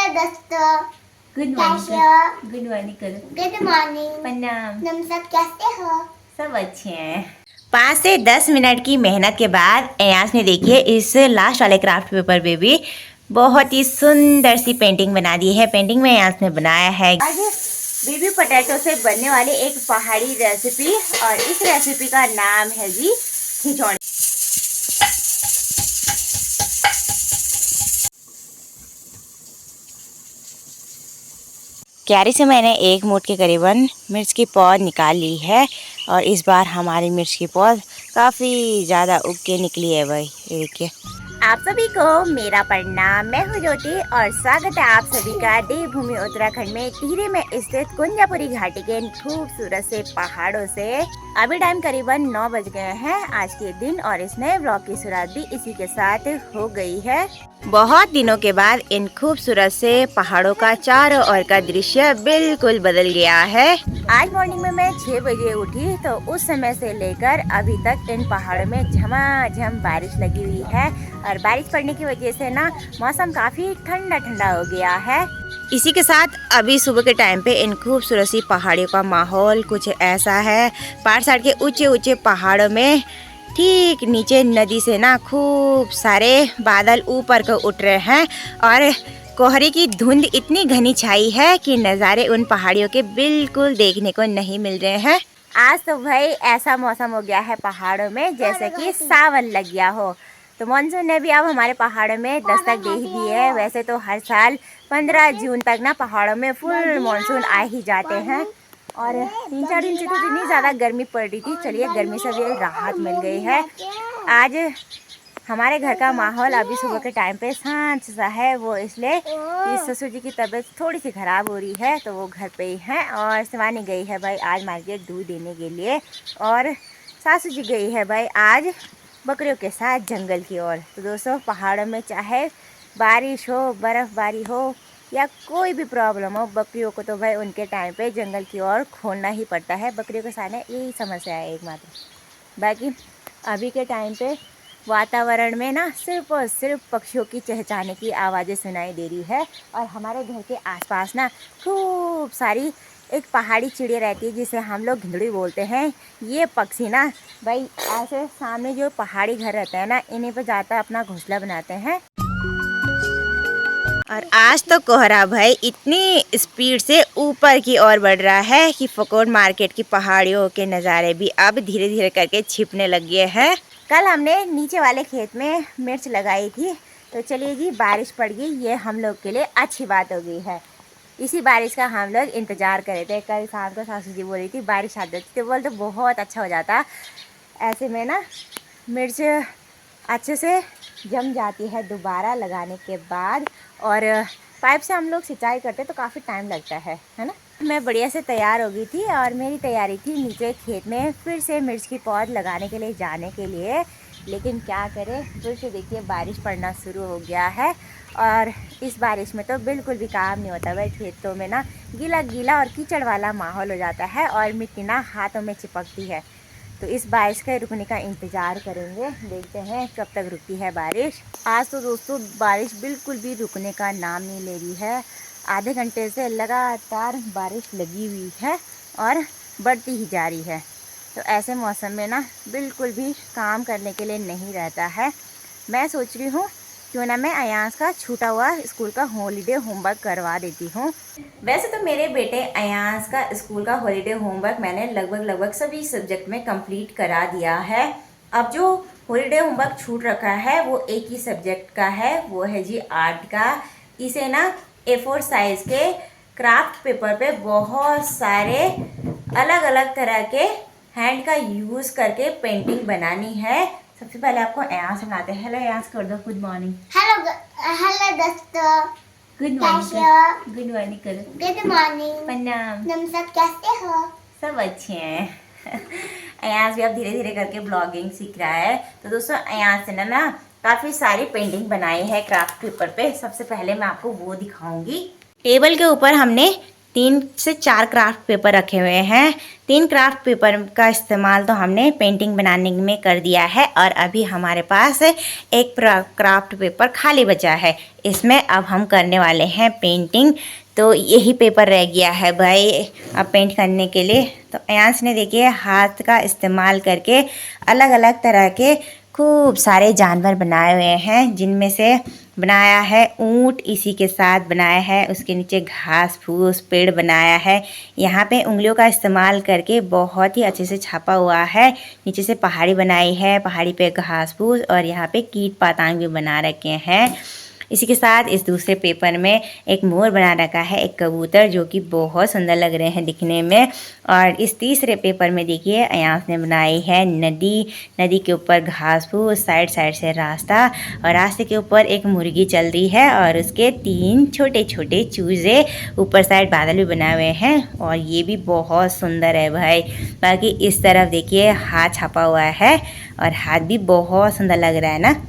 दोस्तों, गुड कैसे हो? मॉर्निंग। गुड मॉर्निंग करो। Good morning. प्रणाम। तुम सब कैसे हो? सब अच्छे हैं। 5 से 10 मिनट की मेहनत के बाद अयास ने देखिए इस लास्ट वाले क्राफ्ट पेपर पे भी बहुत ही सुंदर सी पेंटिंग बना दी है। पेंटिंग में अयास ने बनाया है आज बेबी पोटैटो से बनने वाली एक पहाड़ी रेसिपी, और इस रेसिपी का नाम है जी खिचौड़ी। क्यारी से मैंने 1 मुट्ठी के करीबन मिर्च की पौध निकाल ली है, और इस बार हमारी मिर्च की पौध काफ़ी ज़्यादा उग के निकली है भाई। ये देखिए। आप सभी को मेरा प्रणाम। मैं हूँ ज्योति और स्वागत है आप सभी का देवभूमि उत्तराखंड में टिहरी में स्थित कुंजापुरी घाटी के खूबसूरत से पहाड़ों से। अभी टाइम करीबन 9 बज गए हैं आज के दिन, और इस नए ब्लॉग की शुरुआत भी इसी के साथ हो गई है। बहुत दिनों के बाद इन खूबसूरत से पहाड़ों का चारों ओर का दृश्य बिल्कुल बदल गया है। आज मॉर्निंग में मैं 6 बजे उठी तो उस समय से लेकर अभी तक इन पहाड़ों में झमाझम बारिश लगी हुई है, और बारिश पड़ने की वजह से ना मौसम काफी ठंडा ठंडा हो गया है। इसी के साथ अभी सुबह के टाइम पे इन खूबसूरत सी पहाड़ियों का माहौल कुछ ऐसा है। पहाड़ साइड के ऊंचे ऊंचे पहाड़ों में ठीक नीचे नदी से ना खूब सारे बादल ऊपर को उठ रहे हैं, और कोहरे की धुंध इतनी घनी छाई है कि नज़ारे उन पहाड़ियों के बिल्कुल देखने को नहीं मिल रहे हैं। आज तो भाई ऐसा मौसम हो गया है पहाड़ों में जैसे कि सावन लग गया हो। तो मानसून ने भी अब हमारे पहाड़ों में दस्तक दे ही दी है। वैसे तो हर साल 15 जून तक ना पहाड़ों में फुल मानसून आ ही जाते हैं, और 3-4 दिन से तो इतनी ज़्यादा गर्मी पड़ रही थी। चलिए गर्मी से भी राहत मिल गई है। आज हमारे घर का माहौल अभी सुबह के टाइम पे शांत सा है, वो इसलिए कि ससुर जी की तबीयत थोड़ी सी ख़राब हो रही है तो वो घर पे ही हैं, और शिवानी गई है भाई आज मार्केट दूध देने के लिए, और सासू जी गई है भाई आज बकरियों के साथ जंगल की ओर। तो दोस्तों पहाड़ों में चाहे बारिश हो, बर्फ़बारी हो या कोई भी प्रॉब्लम हो, बकरियों को तो भाई उनके टाइम पे जंगल की ओर खोलना ही पड़ता है। बकरियों के साथ यही समस्या है एकमात्र। बाकी अभी के टाइम पे वातावरण में ना सिर्फ और सिर्फ पक्षियों की चहचहाने की आवाज़ें सुनाई दे रही है, और हमारे घर के आसपास ना खूब सारी एक पहाड़ी चिड़िया रहती है जिसे हम लोग घिंदड़ी बोलते हैं। ये पक्षी ना भाई ऐसे सामने जो पहाड़ी घर रहते हैं ना इन्हीं पर जाकर अपना घोंसला बनाते हैं। और आज तो कोहरा भाई इतनी स्पीड से ऊपर की ओर बढ़ रहा है कि फकोर मार्केट की पहाड़ियों के नज़ारे भी अब धीरे धीरे करके छिपने लग गए हैं। कल हमने नीचे वाले खेत में मिर्च लगाई थी, तो चलिए जी बारिश पड़ गई, ये हम लोग के लिए अच्छी बात हो गई है। इसी बारिश का हम लोग इंतज़ार कर रहे थे। कल शाम को सासू जी बोल रही थी बारिश आ जाती तो बोलते बहुत अच्छा हो जाता। ऐसे में ना मिर्च अच्छे से जम जाती है दोबारा लगाने के बाद, और पाइप से हम लोग सिंचाई करते तो काफ़ी टाइम लगता है ना। मैं बढ़िया से तैयार हो गई थी, और मेरी तैयारी थी नीचे खेत में फिर से मिर्च की पौध लगाने के लिए जाने के लिए। लेकिन क्या करें, फिर से देखिए बारिश पड़ना शुरू हो गया है, और इस बारिश में तो बिल्कुल भी काम नहीं होता भाई। खेतों में ना गीला गीला और कीचड़ वाला माहौल हो जाता है, और मिट्टी ना हाथों में चिपकती है। तो इस बारिश के रुकने का इंतज़ार करेंगे, देखते हैं कब तक रुकती है बारिश। आज तो दोस्तों बारिश बिल्कुल भी रुकने का नाम नहीं ले रही है। आधे घंटे से लगातार बारिश लगी हुई है और बढ़ती ही जा रही है। तो ऐसे मौसम में ना बिल्कुल भी काम करने के लिए नहीं रहता है। मैं सोच रही हूँ क्यों ना मैं अयांश का छूटा हुआ स्कूल का हॉलीडे होमवर्क करवा देती हूँ। वैसे तो मेरे बेटे अयांश का स्कूल का हॉलीडे होमवर्क मैंने लगभग सभी सब्जेक्ट में कंप्लीट करा दिया है। अब जो हॉलीडे होमवर्क छूट रखा है वो एक ही सब्जेक्ट का है, वो है जी आर्ट का। इसे ना A4 साइज के क्राफ्ट पेपर पे बहुत सारे अलग अलग तरह के हैंड का यूज़ करके पेंटिंग बनानी है। सबसे पहले आपको अयांश से बनाते हैं। हेलो अयांश कर दो गुड मॉर्निंग। हेलो दोस्तों, गुड कैसे मॉर्निंग। हो? गुड मॉर्निंग करो। Good morning. प्रणाम। तुम सब कैसे हो? सब अच्छे हैं। अयांश भी अब धीरे धीरे करके ब्लॉगिंग सीख रहा है। तो दोस्तों अयांश ने ना काफ़ी सारी पेंटिंग बनाई है क्राफ्ट पेपर पे। सबसे पहले मैं आपको वो दिखाऊंगी। टेबल के ऊपर हमने 3 से 4 क्राफ्ट पेपर रखे हुए हैं। 3 क्राफ्ट पेपर का इस्तेमाल तो हमने पेंटिंग बनाने में कर दिया है और अभी हमारे पास एक क्राफ्ट पेपर खाली बचा है। इसमें अब हम करने वाले हैं पेंटिंग। तो यही पेपर रह गया है भाई अब पेंट करने के लिए। तो अयांश ने देखिए हाथ का इस्तेमाल करके अलग अलग तरह के खूब सारे जानवर बनाए हुए हैं, जिनमें से बनाया है ऊंट, इसी के साथ बनाया है उसके नीचे घास फूस पेड़ बनाया है। यहाँ पे उंगलियों का इस्तेमाल करके बहुत ही अच्छे से छापा हुआ है। नीचे से पहाड़ी बनाई है, पहाड़ी पे घास फूस और यहाँ पे कीट पतंग भी बना रखे हैं। इसी के साथ इस दूसरे पेपर में एक मोर बना रखा है, एक कबूतर, जो कि बहुत सुंदर लग रहे हैं दिखने में। और इस तीसरे पेपर में देखिए अयांश ने बनाई है नदी। नदी के ऊपर घास फूस, साइड साइड से रास्ता और रास्ते के ऊपर एक मुर्गी चल रही है और उसके 3 छोटे छोटे चूजे। ऊपर साइड बादल भी बनाए हुए हैं और ये भी बहुत सुंदर है भाई। बाकी इस तरफ देखिए हाथ छापा हुआ है और हाथ भी बहुत सुंदर लग रहा है ना।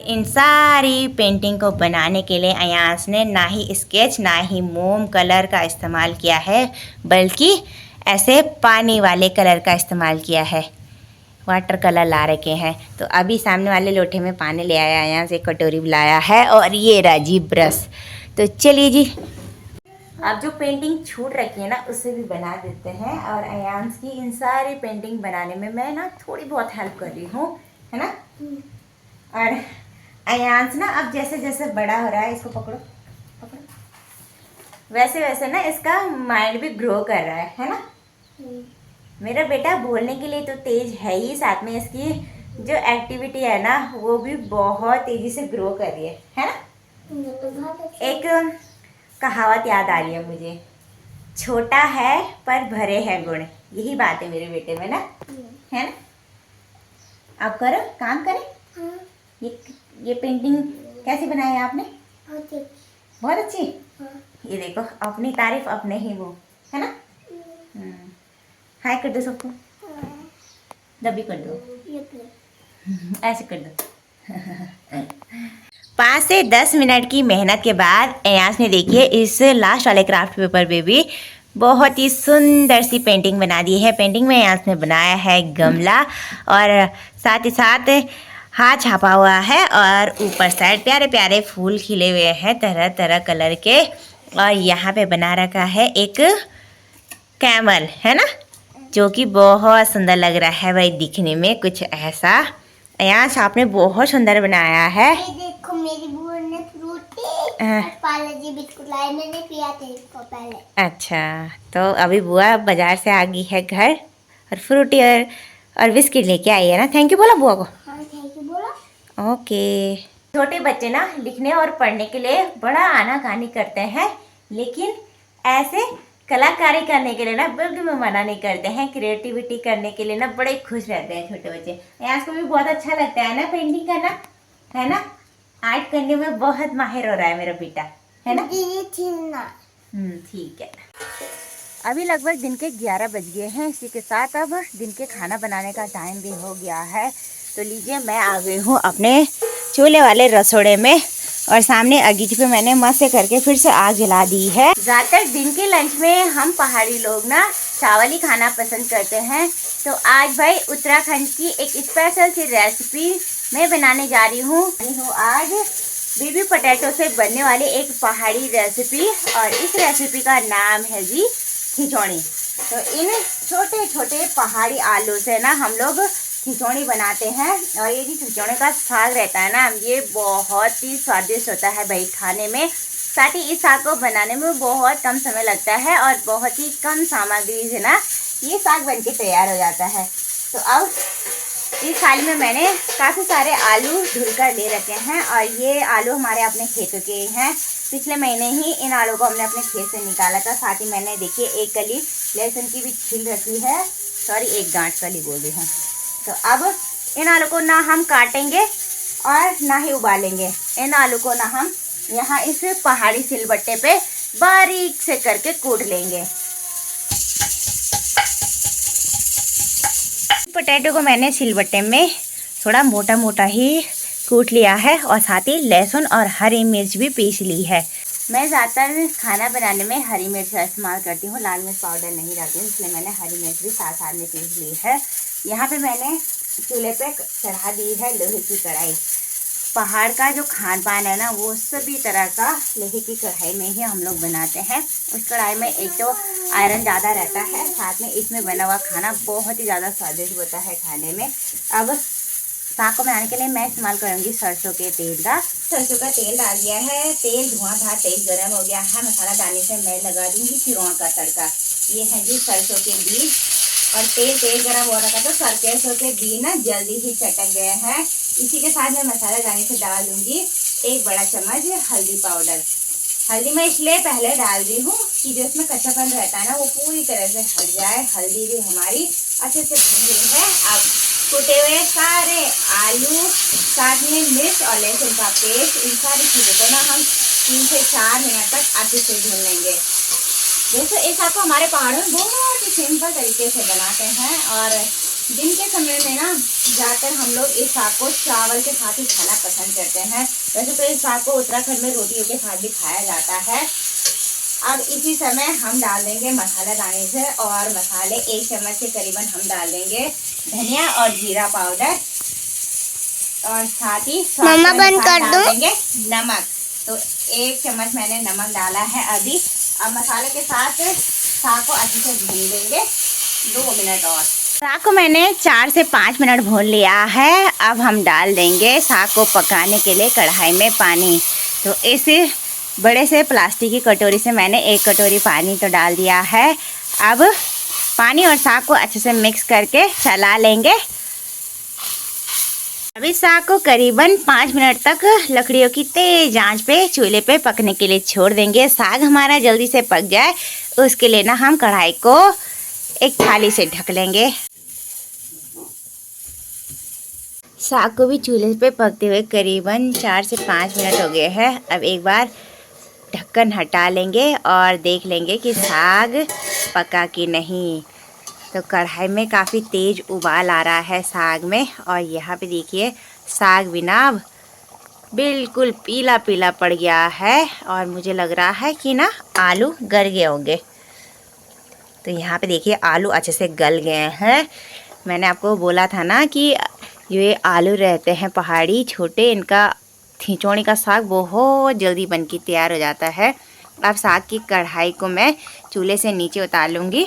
इन सारी पेंटिंग को बनाने के लिए अयांश ने ना ही स्केच ना ही मोम कलर का इस्तेमाल किया है, बल्कि ऐसे पानी वाले कलर का इस्तेमाल किया है। वाटर कलर ला रखे हैं। तो अभी सामने वाले लोटे में पानी ले आया, अयांश एक कटोरी लाया है और ये राजी ब्रश। तो चलिए जी, अब जो पेंटिंग छूट रखी है ना उससे भी बना देते हैं। और अयांश की इन सारी पेंटिंग बनाने में मैं ना थोड़ी बहुत हेल्प कर रही हूँ, है ना। और अयांश ना अब जैसे जैसे बड़ा हो रहा है, इसको पकड़ो पकड़ो, वैसे वैसे ना इसका माइंड भी ग्रो कर रहा है ना। मेरा बेटा बोलने के लिए तो तेज है ही, साथ में इसकी जो एक्टिविटी है ना वो भी बहुत तेजी से ग्रो कर रही है ना। एक कहावत याद आ रही है मुझे, छोटा है पर भरे हैं गुण। यही बात है मेरे बेटे में ना, है ना। आप करो, काम करें। ये पेंटिंग कैसी बनाई है आपने? बहुत अच्छी। ये देखो अपनी तारीफ अपने ही वो, है ना। हाय कर दो सबको, दबी कर दो, ऐसे कर दो। 5 से 10 मिनट की मेहनत के बाद अयांश ने देखिए इस लास्ट वाले क्राफ्ट पेपर पे भी बहुत ही सुंदर सी पेंटिंग बना दी है। पेंटिंग में अयांश ने बनाया है गमला और साथ ही साथ हाथ छापा हुआ है और ऊपर साइड प्यारे प्यारे फूल खिले हुए हैं तरह तरह कलर के। और यहाँ पे बना रखा है एक कैमल, है ना, जो कि बहुत सुंदर लग रहा है भाई दिखने में कुछ ऐसा। अयांश आपने बहुत सुंदर बनाया है। ये देखो मेरी बुआ ने फ्रूटी और पार्ले-जी बिस्कुट लाए, मैंने पिया था इसको पहले। अच्छा, तो अभी बुआ बाजार से आ गई है घर और फ्रूटी और बिस्किट लेके आई है ना। थैंक यू बोला बुआ को। हाँ थैंक यू बोला। ओके। छोटे बच्चे ना लिखने और पढ़ने के लिए बड़ा आनाकानी करते हैं, लेकिन ऐसे कलाकारी करने के लिए ना बिल्कुल भी मना नहीं करते हैं। क्रिएटिविटी करने के लिए ना बड़े खुश रहते हैं छोटे बच्चे। यहाँ को भी बहुत अच्छा लगता है ना पेंटिंग करना, है ना। आर्ट करने में बहुत माहिर हो रहा है मेरा बेटा, है ना। ठीक है। अभी लगभग दिन के 11 बज गए हैं। इसी के साथ अब दिन के खाना बनाने का टाइम भी हो गया है। तो लीजिए मैं आ गई हूँ अपने चूल्हे वाले रसोड़े में और सामने अगीची पे मैंने मस्त करके फिर से आग जला दी है। ज़्यादातर दिन के लंच में हम पहाड़ी लोग ना चावल ही खाना पसंद करते हैं। तो आज भाई उत्तराखंड की एक स्पेशल सी रेसिपी मैं बनाने जा रही हूँ। आज बेबी पोटैटो से बनने वाली एक पहाड़ी रेसिपी और इस रेसिपी का नाम है जी खिचौड़ी। तो इन छोटे छोटे पहाड़ी आलू से ना हम लोग खिचौड़ी बनाते हैं। और ये जो खिचौड़ी का साग रहता है ना, ये बहुत ही स्वादिष्ट होता है भाई खाने में। साथ ही इस साग को बनाने में बहुत कम समय लगता है और बहुत ही कम सामग्री से ना ये साग बनके तैयार हो जाता है। तो अब इस थाली में मैंने काफ़ी सारे आलू धुलकर ले रखे हैं और ये आलू हमारे अपने खेतों के हैं। पिछले महीने ही इन आलू को हमने अपने खेत से निकाला था। साथ ही मैंने देखिए एक कली लहसुन की भी छील रखी है, सॉरी एक गांठ कली बोल रही हूँ। तो अब इन आलू को ना हम काटेंगे और ना ही उबालेंगे। इन आलू को ना हम यहाँ इस पहाड़ी सिलबट्टे पे बारीक से करके कूट लेंगे। पोटैटो को मैंने सिलबट्टे में थोड़ा मोटा मोटा ही कूट लिया है और साथ ही लहसुन और हरी मिर्च भी पीस ली है। मैं ज़्यादातर खाना बनाने में हरी मिर्च का इस्तेमाल करती हूँ, लाल मिर्च पाउडर नहीं डालती हूँ, इसलिए मैंने हरी मिर्च भी साथ साथ में पीस ली है। यहाँ पे मैंने चूल्हे पे चढ़ा दी है लोहे की कढ़ाई। पहाड़ का जो खान पान है ना, वो सभी तरह का लोहे की कढ़ाई में ही हम लोग बनाते हैं। उस कढ़ाई में एक तो आयरन ज़्यादा रहता है, साथ में इसमें बना हुआ खाना बहुत ही ज़्यादा स्वादिष्ट होता है खाने में। अब साग को बनाने के लिए मैं इस्तेमाल करूंगी सरसों के तेल का। सरसों का तेल डाल दिया है, तेल धुआंधार तेज गर्म हो गया है। मसाला डालने से मैं लगा दूंगी चिरौन का तड़का। ये है जी सरसों के बीज, और तेल गर्म हो रखा तो सरसों के बीज ना जल्दी ही चटक गए हैं। इसी के साथ मैं मसाला डालने से डाल दूंगी 1 बड़ा चम्मच हल्दी पाउडर। हल्दी मैं इसलिए पहले डाल दी हूँ कि जो इसमें कच्चापन रहता है ना, वो पूरी तरह से हट जाए। हल्दी भी हमारी अच्छे से भुन गई है। अब कूटे हुए सारे आलू, साथ में मिर्च और लहसुन का पेस्ट, इन सारी चीज़ों को ना हम 3 से 4 मिनट तक अच्छे से भून लेंगे। जैसे इस साग को हमारे पहाड़ों में बहुत ही सिंपल तरीके से बनाते हैं, और दिन के समय में ना ज़्यादातर हम लोग इस साग को चावल के साथ ही खाना पसंद करते हैं। वैसे तो इस साग को उत्तराखंड में रोटियों के साथ भी खाया जाता है। अब इसी समय हम डाल देंगे मसाला दाने से, और मसाले 1 चम्मच के करीबन हम डाल देंगे धनिया और जीरा पाउडर, और साथ ही मम्मा बंद कर डाल दो। देंगे नमक। तो 1 चम्मच मैंने नमक डाला है अभी। अब मसाले के साथ साग को अच्छे से भून लेंगे 2 मिनट और। साग को मैंने 4 से 5 मिनट भून लिया है। अब हम डाल देंगे साग को पकाने के लिए कढ़ाई में पानी। तो इस बड़े से प्लास्टिक की कटोरी से मैंने 1 कटोरी पानी तो डाल दिया है। अब पानी और साग को अच्छे से मिक्स करके चला लेंगे। अभी साग को करीबन 5 मिनट तक लकड़ियों की तेज आंच पे चूल्हे पे पकने के लिए छोड़ देंगे। साग हमारा जल्दी से पक जाए उसके लिए ना हम कढ़ाई को एक थाली से ढक लेंगे। साग को भी चूल्हे पे पकते हुए करीबन 4 से 5 मिनट हो गए हैं। अब एक बार ढक्कन हटा लेंगे और देख लेंगे कि साग पका कि नहीं। तो कढ़ाई में काफ़ी तेज़ उबाल आ रहा है साग में, और यहाँ पे देखिए साग भी ना अब बिल्कुल पीला पीला पड़ गया है, और मुझे लग रहा है कि ना आलू गल गए होंगे। तो यहाँ पे देखिए आलू अच्छे से गल गए हैं। मैंने आपको बोला था ना कि ये आलू रहते हैं पहाड़ी छोटे, इनका खिचौनी का साग बहुत जल्दी बन के तैयार हो जाता है। अब साग की कढ़ाई को मैं चूल्हे से नीचे उतार लूँगी।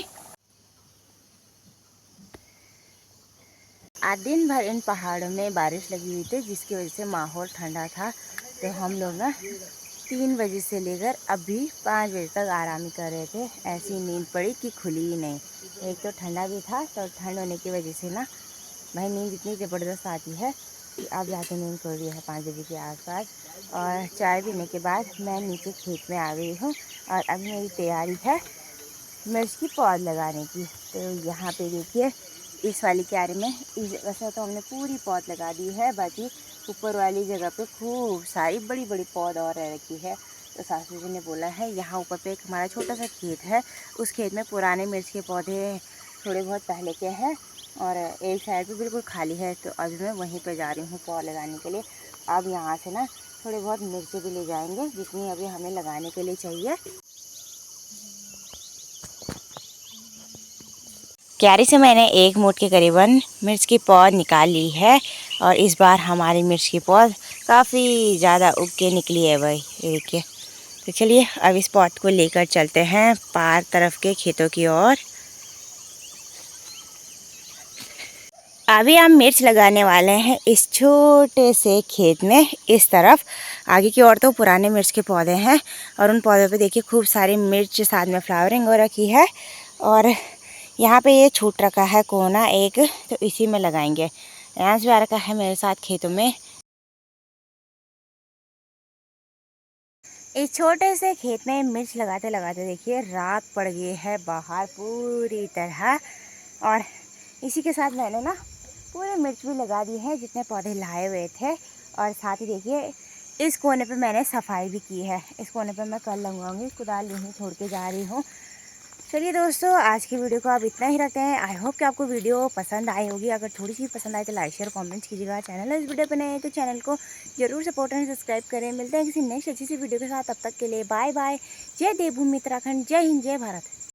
आज दिन भर इन पहाड़ों में बारिश लगी हुई थी, जिसकी वजह से माहौल ठंडा था। तो हम लोग ना 3 बजे से लेकर अभी 5 बजे तक आराम कर रहे थे। ऐसी नींद पड़ी कि खुली ही नहीं। एक तो ठंडा भी था, तो ठंड होने की वजह से ना भाई नींद इतनी ज़बरदस्त आती है कि अब जाके नींद खुल रही है 5 बजे के आसपास। और चाय पीने के बाद मैं नीचे खेत में आ गई हूँ, और अब मेरी तैयारी है मिर्च की पौध लगाने की। तो यहाँ पे देखिए इस वाली क्यारी में वैसे तो हमने पूरी पौध लगा दी है, बाकी ऊपर वाली जगह पे खूब सारी बड़ी बड़ी पौध और रह रखी है। तो सासू जी ने बोला है यहाँ ऊपर पे एक हमारा छोटा सा खेत है, उस खेत में पुराने मिर्च के पौधे थोड़े बहुत पहले के हैं, और एक साइड पे बिल्कुल खाली है। तो अभी मैं वहीं पे जा रही हूँ पौध लगाने के लिए। अब यहाँ से ना थोड़े बहुत मिर्ची भी ले जाएंगे, जितनी अभी हमें लगाने के लिए चाहिए। क्यारी से मैंने 1 मूठ के करीबन मिर्च की पौध निकाल ली है, और इस बार हमारी मिर्च की पौध काफ़ी ज़्यादा उग के निकली है भाई, ये देखिए। तो चलिए अब इस पौध को लेकर चलते हैं पार तरफ के खेतों की ओर। अभी हम मिर्च लगाने वाले हैं इस छोटे से खेत में। इस तरफ आगे की ओर तो पुराने मिर्च के पौधे हैं, और उन पौधों पे देखिए खूब सारी मिर्च साथ में फ्लावरिंग हो रखी है। और यहाँ पे ये छूट रखा है कोना एक, तो इसी में लगाएंगे। यहाँ से आ रखा है मेरे साथ खेतों में। इस छोटे से खेत में मिर्च लगाते लगाते देखिए रात पड़ गई है बाहर पूरी तरह, और इसी के साथ मैंने ना पूरे मिर्च भी लगा दी है जितने पौधे लाए हुए थे। और साथ ही देखिए इस कोने पे मैंने सफाई भी की है। इस कोने पे मैं कल लगवाऊंगी, कुदाल यहीं छोड़ के जा रही हूँ। चलिए दोस्तों, आज की वीडियो को आप इतना ही रखते हैं। आई होप कि आपको वीडियो पसंद आई होगी। अगर थोड़ी सी पसंद आए तो लाइक शेयर कमेंट्स कीजिएगा। चैनल इस वीडियो पर नए हैं तो चैनल को जरूर सपोर्ट एंड सब्सक्राइब करें। मिलते हैं किसी नेक्स्ट अच्छी सी वीडियो के साथ। तब तक के लिए बाय बाय। जय देवभूमि उत्तराखंड, जय हिंद, जय भारत।